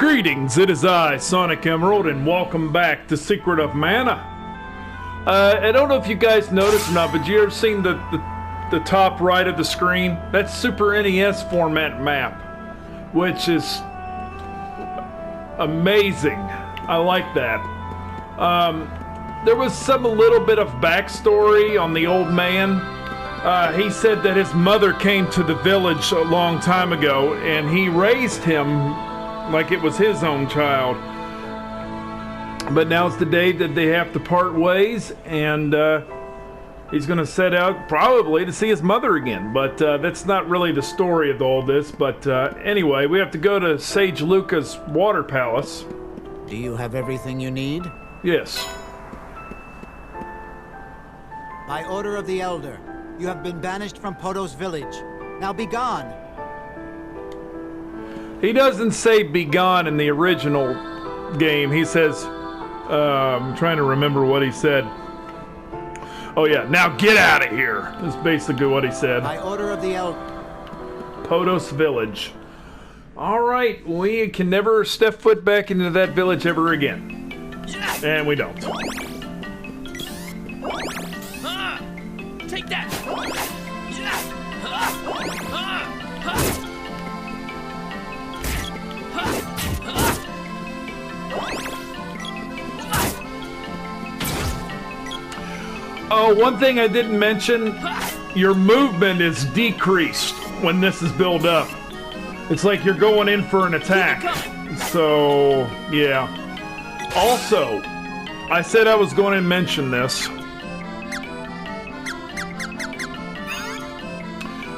Greetings, it is I, Sonic Emerald, and welcome back to Secret of Mana. I don't know if you guys noticed or not, but you ever seen the top right of the screen? That's Super NES format map, which is amazing. I like that. There was a little bit of backstory on the old man. He said that his mother came to the village a long time ago, and he raised him like it was his own child. But now's the day that they have to part ways, and he's going to set out probably to see his mother again. But that's not really the story of all this. But anyway, we have to go to Sage Luca's water palace. Do you have everything you need? Yes. By order of the Elder, you have been banished from Poto's village. Now be gone. He doesn't say "be gone" in the original game. He says, I'm trying to remember what he said. Oh yeah, now get out of here. That's basically what he said. By order of the Elder. Potos Village. Alright, we can never step foot back into that village ever again. And we don't. Take that! Oh, one thing I didn't mention, your movement is decreased when this is built up. It's like you're going in for an attack. So, yeah. Also, I said I was going to mention this.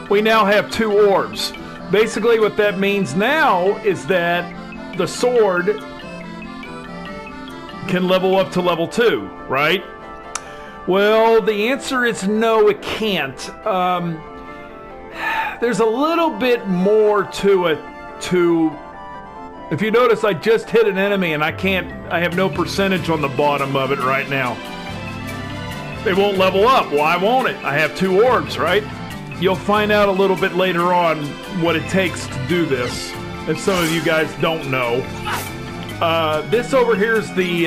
We now have 2 orbs. Basically what that means now is that the sword can level up to level 2, right? Well, the answer is no, it can't. There's a little bit more to it. If you notice, I just hit an enemy and I have no percentage on the bottom of it right now. It won't level up. Why won't it? I have 2 orbs, right? You'll find out a little bit later on what it takes to do this, if some of you guys don't know. This over here is the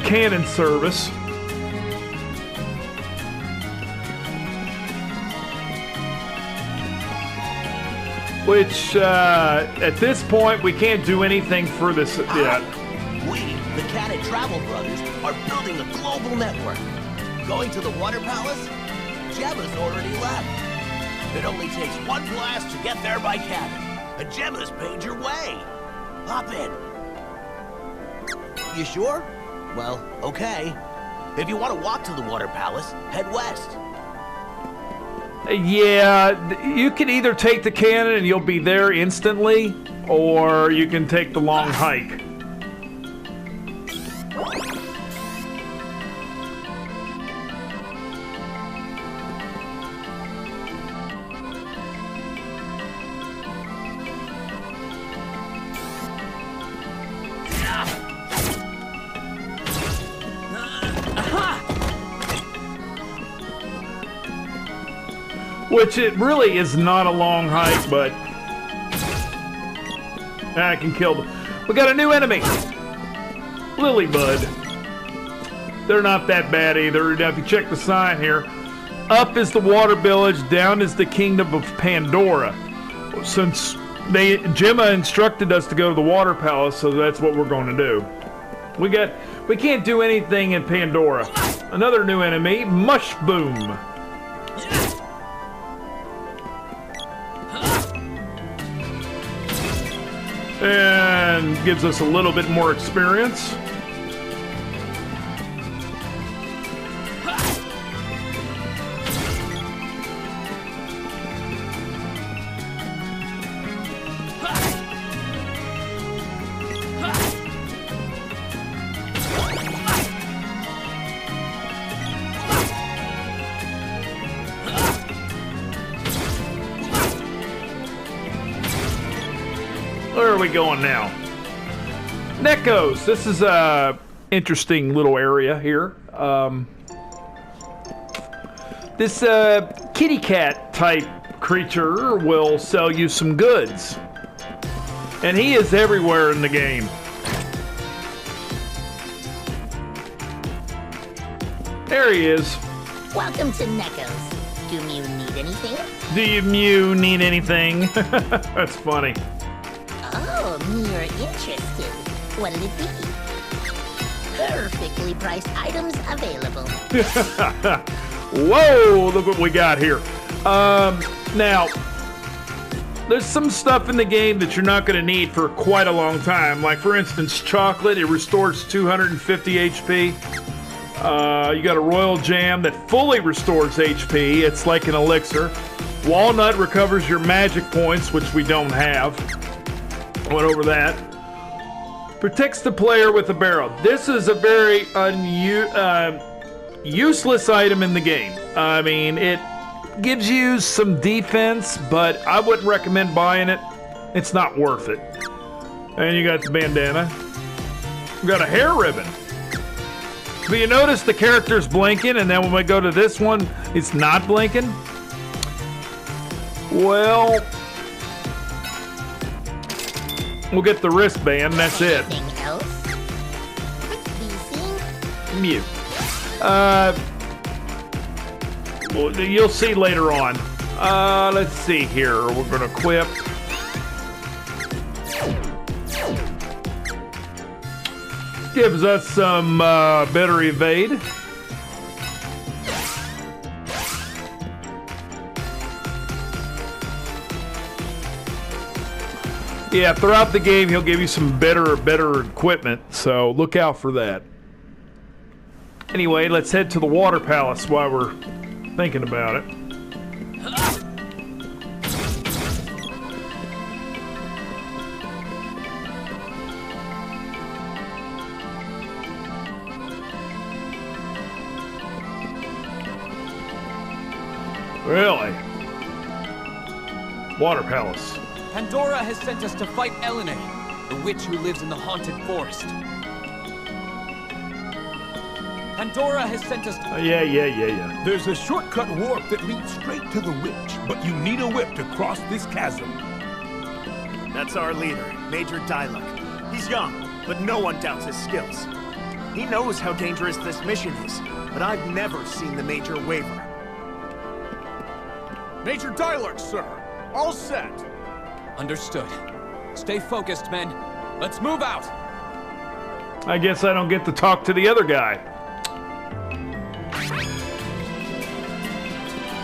cannon service. Which, at this point, we can't do anything for this yet. We, the Cat and Travel Brothers, are building a global network. Going to the Water Palace? Gemma's already left. It only takes 1 blast to get there by cannon. And Gemma's paid your way. Hop in. You sure? Well, okay. If you want to walk to the Water Palace, head west. Yeah, you can either take the cannon and you'll be there instantly, or you can take the long hike. Which it really is not a long hike, but I can kill them. We got a new enemy, Lilybud. They're not that bad either. Now, if you check the sign here, up is the Water Village, down is the Kingdom of Pandora. Since Gemma instructed us to go to the Water Palace, so that's what we're going to do. We can't do anything in Pandora. Another new enemy, Mushboom. And gives us a little bit more experience. Where are we going now? Neckos. This is a interesting little area here. This kitty cat type creature will sell you some goods. And he is everywhere in the game. There he is. Welcome to Neko's. Do you need anything? Do you need anything? That's funny. Oh, you're interested. What'll it be? Perfectly priced items available. Whoa, look what we got here. Now, there's some stuff in the game that you're not going to need for quite a long time. Like, for instance, chocolate. It restores 250 HP. You got a royal jam that fully restores HP. It's like an elixir. Walnut recovers your magic points, which we don't have. Went over that. Protects the player with a barrel. This is a very useless item in the game. I mean, it gives you some defense, but I wouldn't recommend buying it. It's not worth it. And you got the bandana. You got a hair ribbon. But you notice the character's blinking, and then when we go to this one, it's not blinking? Well, we'll get the wristband, that's it. Anything else? Be seen? Mute. Well, you'll see later on. Let's see here. We're going to equip. Gives us some better evade. Yeah, throughout the game, he'll give you some better equipment, so look out for that. Anyway, let's head to the water palace while we're thinking about it. Really? Water palace. Pandora has sent us to fight Elene, the witch who lives in the haunted forest. Pandora has sent us to... Yeah. There's a shortcut warp that leads straight to the witch, but you need a whip to cross this chasm. That's our leader, Major Diluc. He's young, but no one doubts his skills. He knows how dangerous this mission is, but I've never seen the Major waver. Major Diluc, sir. All set. Understood. Stay focused, men. Let's move out! I guess I don't get to talk to the other guy.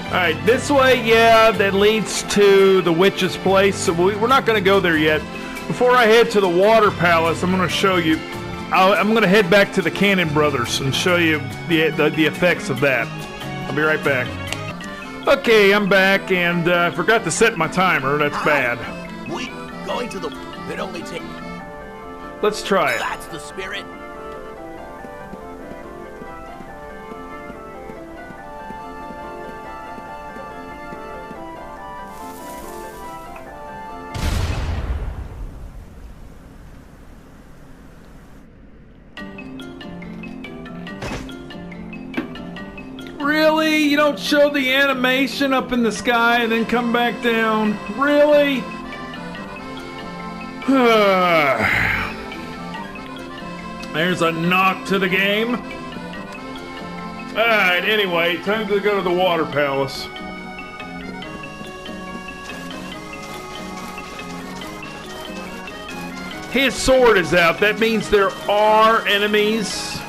Alright, this way, yeah, that leads to the witch's place. So we're not going to go there yet. Before I head to the water palace, I'm going to show you... I'm going to head back to the Cannon Brothers and show you the effects of that. I'll be right back. Okay, I'm back, and I forgot to set my timer. That's bad. We going to the... It only take... Let's try it. That's the spirit. Really? You don't show the animation up in the sky and then come back down? Really? There's a knock to the game. Alright, anyway, time to go to the water palace. His sword is out. That means there are enemies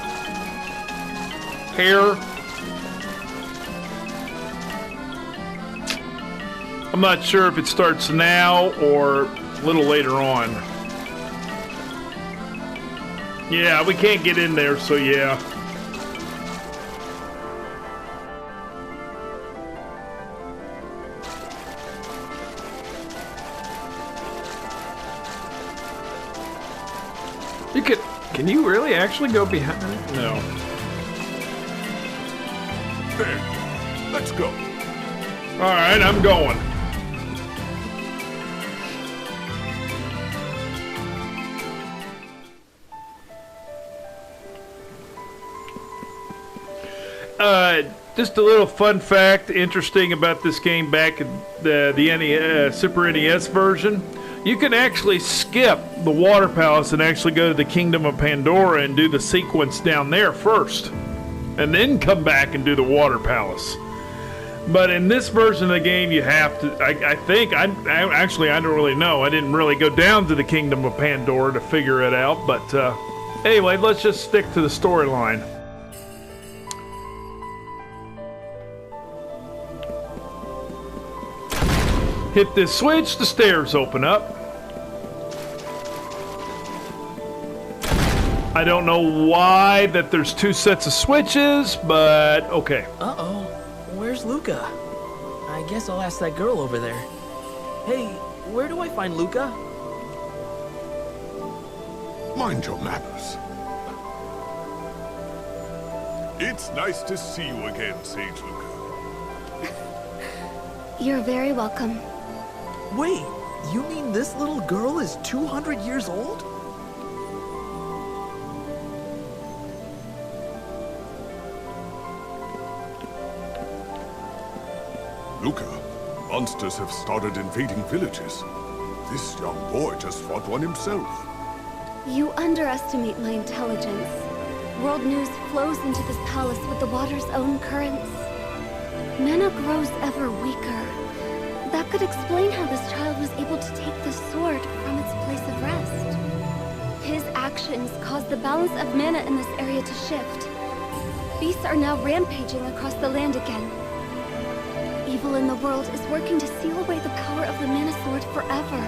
here. I'm not sure if it starts now or a little later on. Yeah, we can't get in there, so yeah. You could... Can you really actually go behind it? No. There. Let's go. Alright, I'm going. Just a little fun fact, interesting about this game back in the Super NES version. You can actually skip the water palace and actually go to the Kingdom of Pandora and do the sequence down there first. And then come back and do the water palace. But in this version of the game, you have to, I don't really know. I didn't really go down to the Kingdom of Pandora to figure it out. But anyway, let's just stick to the storyline. Hit this switch, the stairs open up. I don't know why that there's two sets of switches, but okay. Uh-oh. Where's Luca? I guess I'll ask that girl over there. Hey, where do I find Luca? Mind your manners. It's nice to see you again, Sage Luca. You're very welcome. Wait, you mean this little girl is 200 years old? Luca, monsters have started invading villages. This young boy just fought one himself. You underestimate my intelligence. World news flows into this palace with the water's own currents. Mana grows ever weaker. That could explain how this child was able to take the sword from its place of rest. His actions caused the balance of mana in this area to shift. Beasts are now rampaging across the land again. Evil in the world is working to seal away the power of the mana sword forever.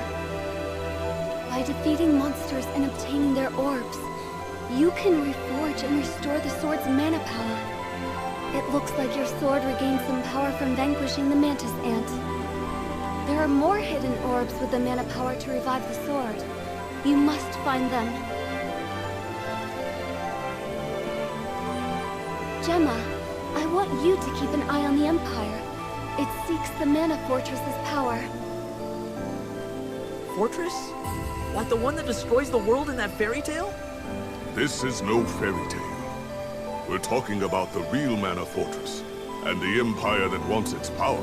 By defeating monsters and obtaining their orbs, you can reforge and restore the sword's mana power. It looks like your sword regained some power from vanquishing the mantis ant. There are more hidden orbs with the mana power to revive the sword. You must find them. Gemma, I want you to keep an eye on the Empire. It seeks the Mana Fortress's power. Fortress? Like the one that destroys the world in that fairy tale? This is no fairy tale. We're talking about the real Mana Fortress, and the Empire that wants its power.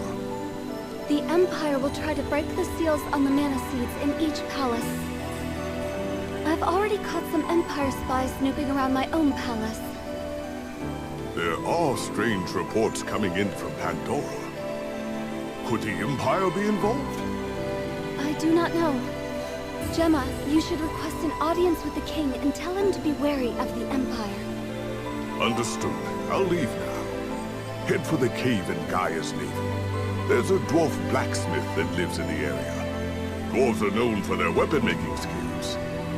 The Empire will try to break the seals on the mana seeds in each palace. I've already caught some Empire spies snooping around my own palace. There are strange reports coming in from Pandora. Could the Empire be involved? I do not know. Gemma, you should request an audience with the king and tell him to be wary of the Empire. Understood. I'll leave now. Head for the cave in Gaia's Navy. There's a dwarf blacksmith that lives in the area. Dwarves are known for their weapon-making skills.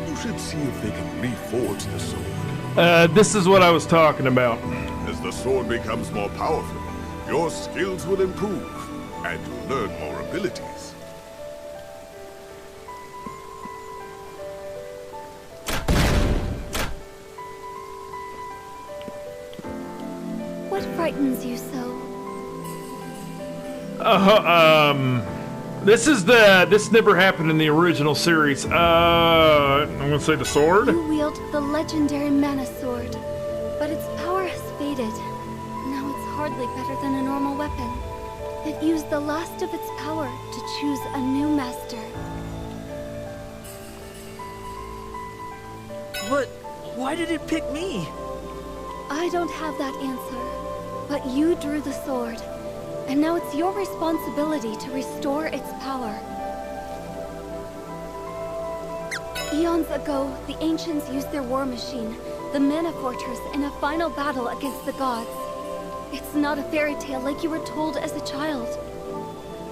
You should see if they can reforge the sword. This is what I was talking about. As the sword becomes more powerful, your skills will improve, and you'll learn more abilities. What frightens you so? This never happened in the original series. I'm gonna say the sword? You wield the legendary Mana Sword, but its power has faded. Now it's hardly better than a normal weapon. It used the last of its power to choose a new master. But why did it pick me? I don't have that answer, but you drew the sword, and now it's your responsibility to restore its power. Eons ago, the ancients used their war machine, the Mana Fortress, in a final battle against the gods. It's not a fairy tale like you were told as a child.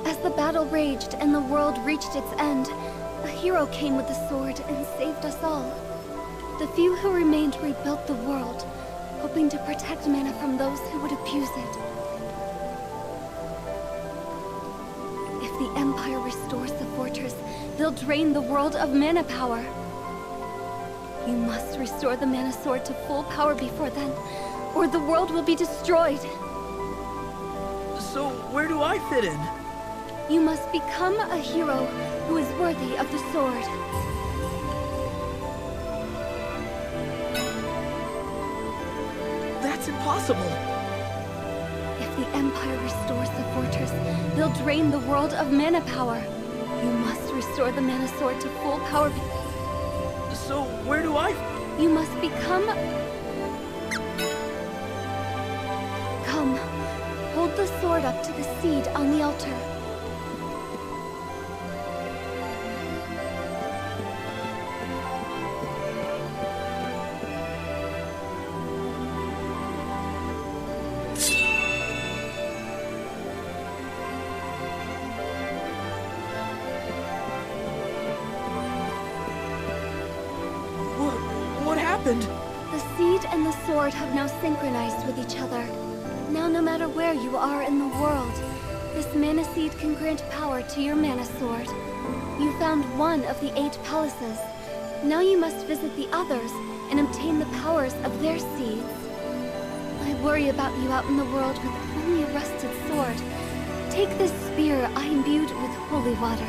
As the battle raged and the world reached its end, a hero came with the sword and saved us all. The few who remained rebuilt the world, hoping to protect mana from those who would abuse it. If the Empire restores the fortress, they'll drain the world of mana power. You must restore the Mana Sword to full power before then, or the world will be destroyed. So where do I fit in? You must become a hero who is worthy of the sword. That's impossible. If the Empire restores the fortress, they'll drain the world of mana power. You must restore the Mana Sword to full power. So, where do I... You must become... Come. Hold the sword up to the seed on the altar. What happened? The seed and the sword have now synchronized with each other. Now no matter where you are in the world, this mana seed can grant power to your mana sword. You found one of the 8 palaces. Now you must visit the others and obtain the powers of their seeds. I worry about you out in the world with only a rusted sword. Take this spear I imbued with holy water.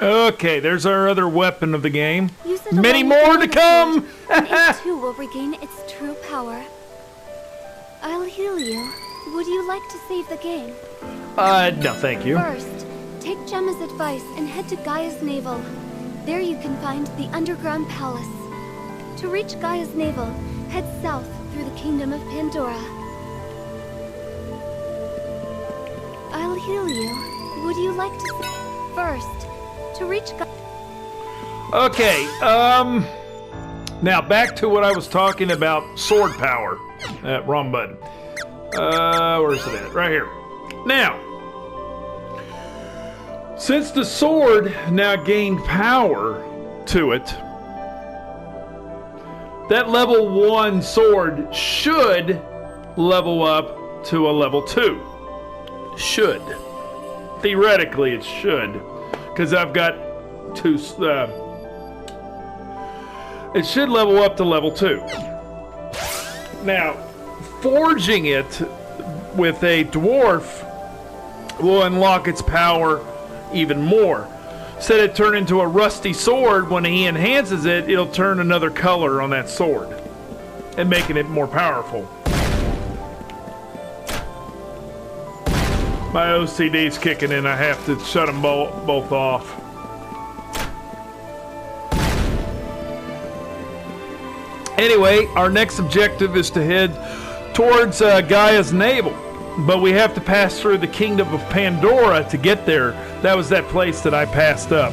Okay, there's our other weapon of the game. Use it Many along more with to the mana come! sword, and it too will regain its true power. I'll heal you. Would you like to save the game? No, thank you. First, take Gemma's advice and head to Gaia's Navel. There you can find the underground palace. To reach Gaia's Navel, head south through the kingdom of Pandora. I'll heal you. Would you like to... First, to reach Okay, now back to what I was talking about, sword power. Wrong button. Where's it at? Right here. Now, since the sword now gained power to it, that level 1 sword should level up to a level 2. Should. Theoretically, it should. Because I've got 2... it should level up to level 2. Now, forging it with a dwarf will unlock its power even more. Instead of turn into a rusty sword, when he enhances it, it'll turn another color on that sword and making it more powerful. My OCD's kicking in. I have to shut them both off. Anyway, our next objective is to head towards Gaia's Navel. But we have to pass through the kingdom of Pandora to get there. That was that place that I passed up.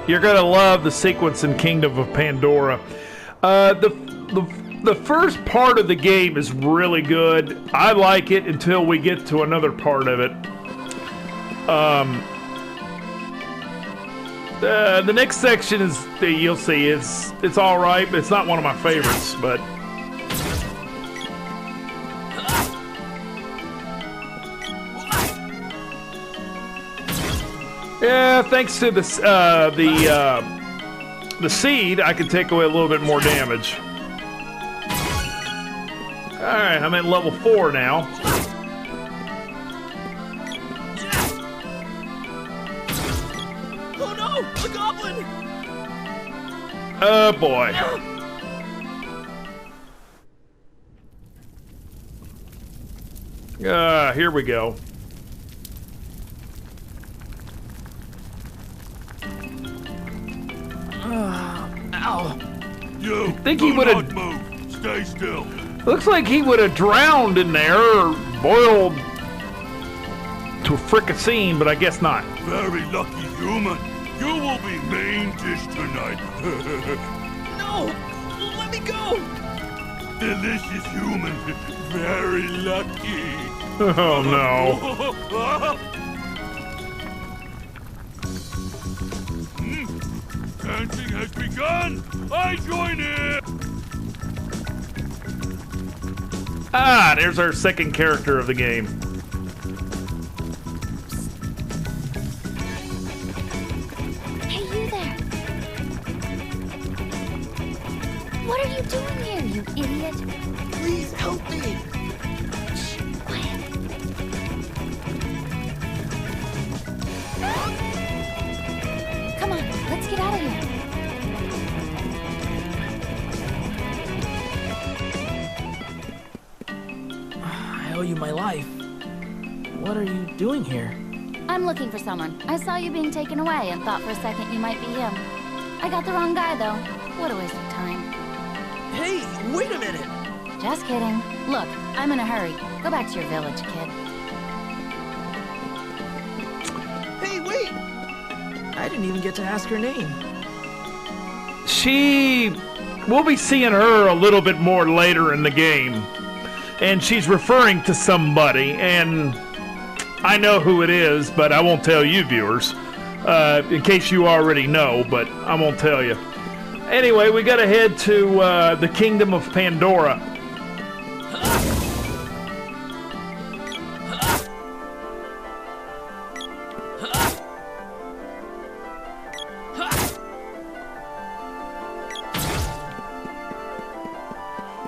You're gonna love the sequence in Kingdom of Pandora. The first part of the game is really good. I like it until we get to another part of it. The next section is, you'll see, it's all right, but it's not one of my favorites. But yeah, thanks to the seed, I can take away a little bit more damage. All right, I'm at level 4 now. A goblin! Oh boy. Here we go. Ow. You Think he do would've- not move. Stay still. Looks like he would have drowned in there or boiled to a fricassee, but I guess not. Very lucky human. You will be main dish tonight. No! Let me go! Delicious human. Very lucky. Oh no. Dancing has begun. I join it. Ah, there's our second character of the game. Hey, you there! What are you doing here, you idiot? Please help me! Shh, quiet. Come on, let's get out of here. you my life. What are you doing here? I'm looking for someone. I saw you being taken away and thought for a second you might be him. I got the wrong guy, though. What a waste of time. Hey, wait a minute! Just kidding. Look, I'm in a hurry. Go back to your village, kid. Hey, wait! I didn't even get to ask her name. We'll be seeing her a little bit more later in the game. And she's referring to somebody, and I know who it is, but I won't tell you, viewers. In case you already know, but I won't tell you. Anyway, we gotta head to the Kingdom of Pandora.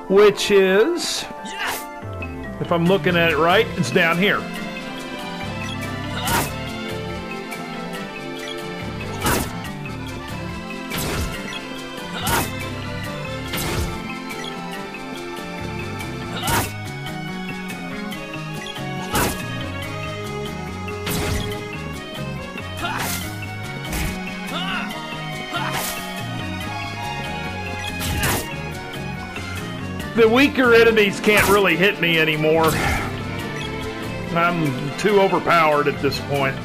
Which is, if I'm looking at it right, it's down here. The weaker enemies can't really hit me anymore. I'm too overpowered at this point.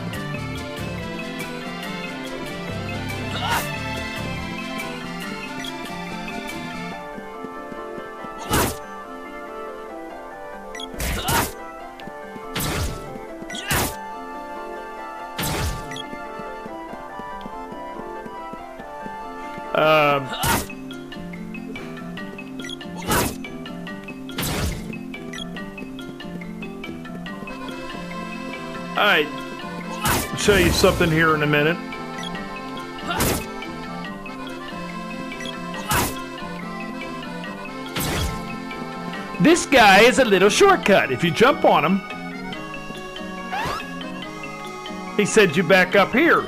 Alright, I'll show you something here in a minute. This guy is a little shortcut. If you jump on him, he sends you back up here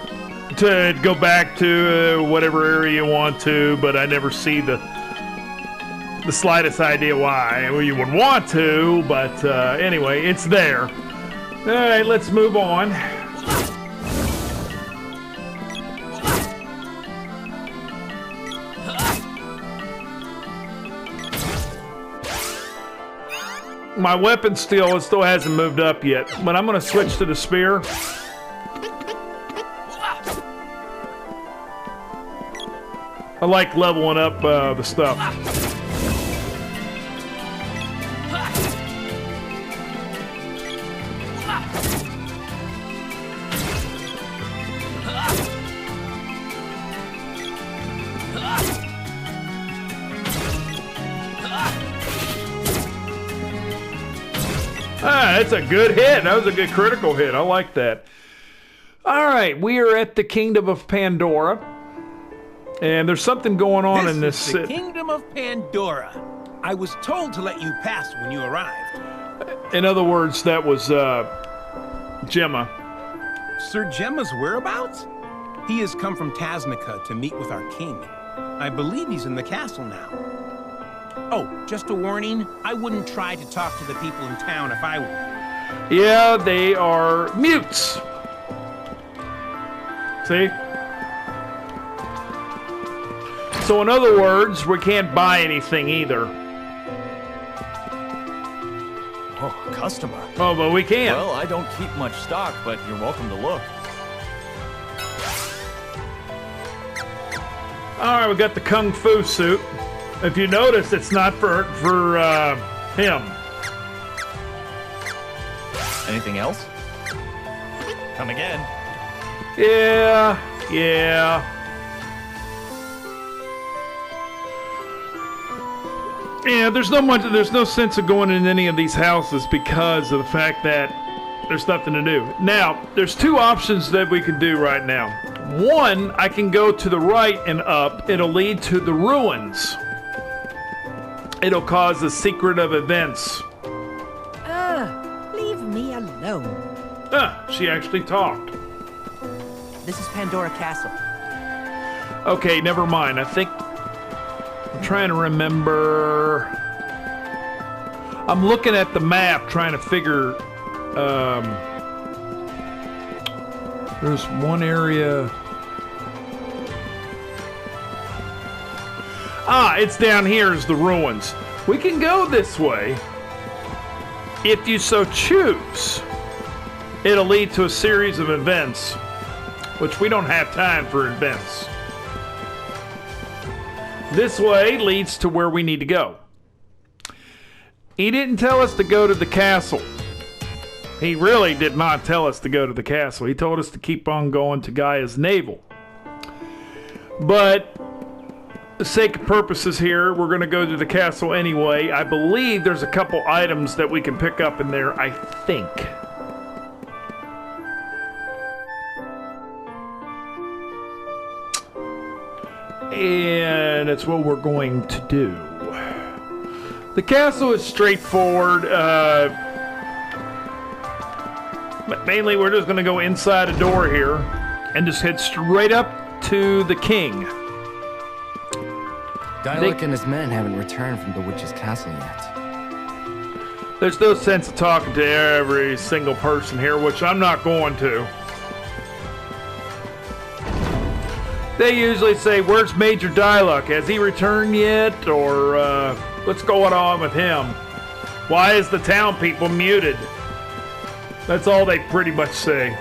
to go back to whatever area you want to, but I never see the slightest idea why. Well, you would want to, but anyway, it's there. All right, let's move on. My weapon still hasn't moved up yet, but I'm going to switch to the spear. I like leveling up the stuff. Ah, that's a good hit. That was a good critical hit. I like that. All right, we are at the Kingdom of Pandora. And there's something going on in this city. The Kingdom of Pandora. I was told to let you pass when you arrived. In other words, that was Gemma. Sir Gemma's whereabouts? He has come from Tasnica to meet with our king. I believe he's in the castle now. Oh, just a warning, I wouldn't try to talk to the people in town if I were. Yeah, they are mutes. See? So in other words, we can't buy anything either. Oh, customer. Oh, but we can. Well, I don't keep much stock, but you're welcome to look. All right, we got the Kung Fu suit. If you notice, it's not for him. Anything else? Come again. Yeah. Yeah, there's no sense of going in any of these houses because of the fact that there's nothing to do. Now, there's two options that we can do right now. One, I can go to the right and up. It'll lead to the ruins. It'll cause a secret of events. Leave me alone. She actually talked. This is Pandora Castle. Okay, never mind. I'm trying to remember. I'm looking at the map trying to figure... there's one area... Ah, it's down here is the ruins. We can go this way if you so choose. It'll lead to a series of events, which we don't have time for events. This way leads to where we need to go. He didn't tell us to go to the castle. He really did not tell us to go to the castle. He told us to keep on going to Gaia's navel. But for the sake of purposes here, we're going to go to the castle anyway. I believe there's a couple items that we can pick up in there, I think. And that's what we're going to do. The castle is straightforward. But mainly we're just going to go inside a door here and just head straight up to the king. Dialog and his men haven't returned from the witch's castle yet. There's no sense of talking to every single person here, which I'm not going to. They usually say, where's Major Dialog? Has he returned yet? Or what's going on with him? Why is the town people muted? That's all they pretty much say.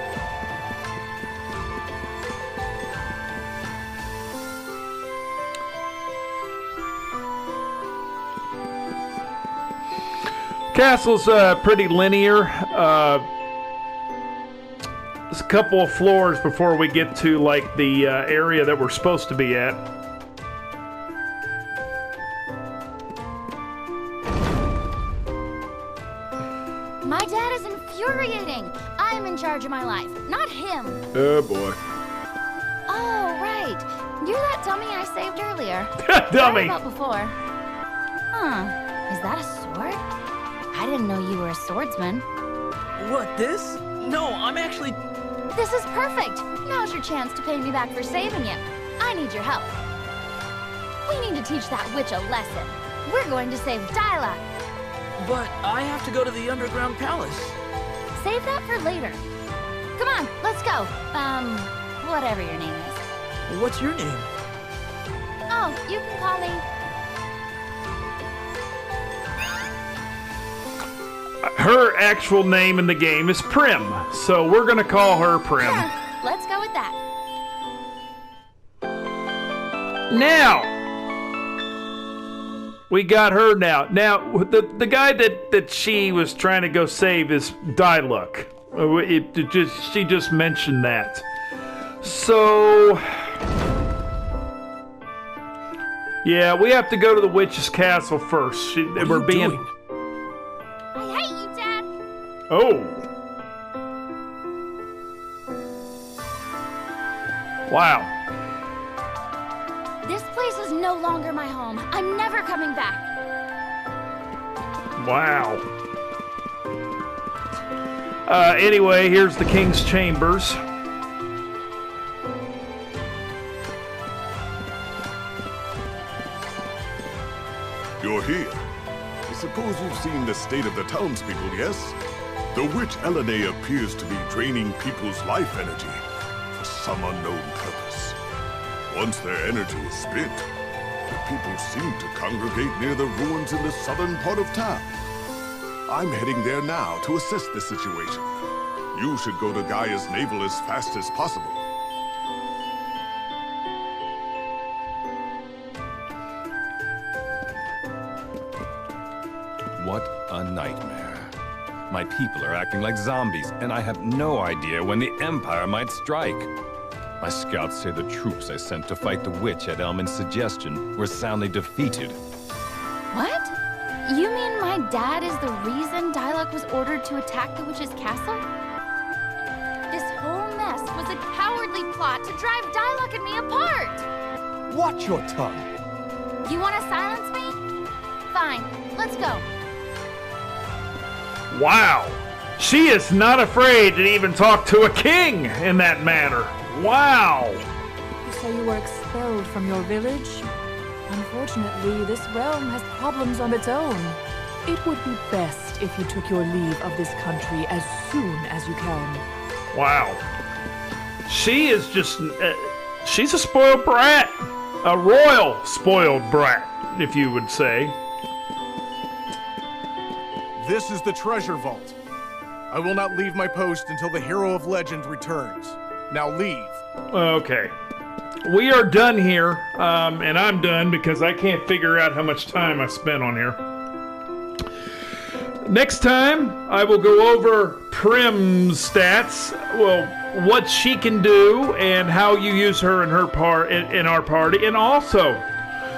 Castle's pretty linear. There's a couple of floors before we get to like the area that we're supposed to be at. My dad is infuriating. I am in charge of my life, not him. Oh boy. Oh, right. You're that dummy I saved earlier. Dummy. About before. Huh. Is that a sword? I didn't know you were a swordsman. What, this? No, I'm actually... This is perfect. Now's your chance to pay me back for saving you. I need your help. We need to teach that witch a lesson. We're going to save Dialog. But I have to go to the underground palace. Save that for later. Come on, let's go. Whatever your name is. What's your name? Oh, you can call me... Her actual name in the game is Prim, so we're gonna call her Prim. Let's go with that. Now! We got her now. Now, the guy that she was trying to go save is Dialog. She just mentioned that. So... yeah, we have to go to the witch's castle first. We're being... doing? I hate you, Dad. Oh. Wow. This place is no longer my home. I'm never coming back. Wow. Anyway, here's the king's chambers. You're here. I suppose you've seen the state of the townspeople, yes? The witch Elene appears to be draining people's life energy for some unknown purpose. Once their energy is spent, the people seem to congregate near the ruins in the southern part of town. I'm heading there now to assess the situation. You should go to Gaia's navel as fast as possible. What a nightmare. My people are acting like zombies, and I have no idea when the Empire might strike. My scouts say the troops I sent to fight the witch at Elman's suggestion were soundly defeated. What? You mean my dad is the reason Dialog was ordered to attack the witch's castle? This whole mess was a cowardly plot to drive Dialog and me apart! Watch your tongue! You want to silence me? Fine, let's go. Wow. She is not afraid to even talk to a king in that manner. Wow. You say you were expelled from your village? Unfortunately, this realm has problems of its own. It would be best if you took your leave of this country as soon as you can. Wow. She is just... she's a spoiled brat. A royal spoiled brat, if you would say. This is the treasure vault. I will not leave my post until the hero of legend returns. Now leave. Okay. We are done here, and I'm done because I can't figure out how much time I spent on here. Next time, I will go over Prim's stats, well, what she can do, and how you use her in our party, and also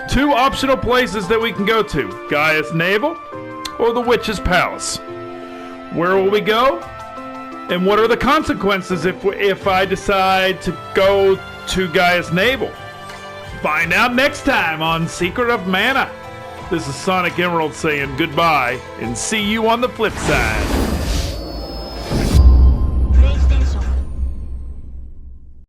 2 optional places that we can go to: Gaia's Navel or the Witch's Palace. Where will we go? And what are the consequences if I decide to go to Gaia's Navel? Find out next time on Secret of Mana. This is Sonic Emerald saying goodbye and see you on the flip side.